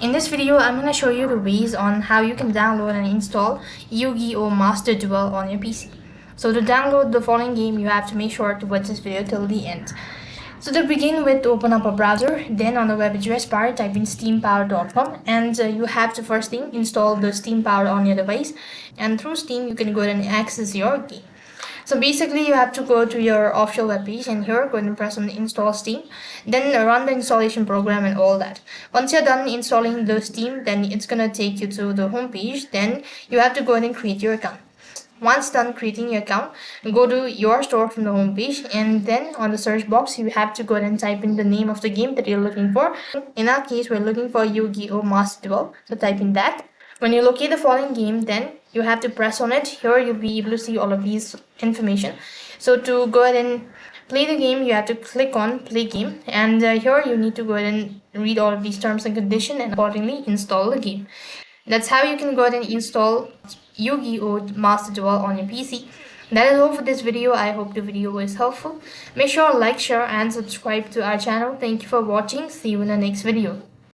In this video, I'm going to show you the ways on how you can download and install Yu-Gi-Oh! Master Duel on your PC. So to download the following game, you have to make sure to watch this video till the end. So to begin with, open up a browser, then on the web address bar, type in steampower.com, and you have to first thing install the Steam Power on your device, and through Steam you can go ahead and access your game. So basically you have to go to your official webpage and here go ahead and press on install Steam, then run the installation program and all that. Once you're done installing the Steam, then it's gonna take you to the home page. Then you have to go ahead and create your account. Once done creating your account, go to your store from the home page, and then on the search box you have to go ahead and type in the name of the game that you're looking for. In our case, we're looking for Yu-Gi-Oh! Master Duel, so type in that. When you locate the following game, then you have to press on it. Here you'll be able to see all of these information. So to go ahead and play the game, you have to click on play game, and here you need to go ahead and read all of these terms and conditions and accordingly install the game. That's how you can go ahead and install Yu-Gi-Oh! Master Duel on your PC. That is all for this video. I hope the video was helpful. Make sure to like, share and subscribe to our channel. Thank you for watching. See you in the next video.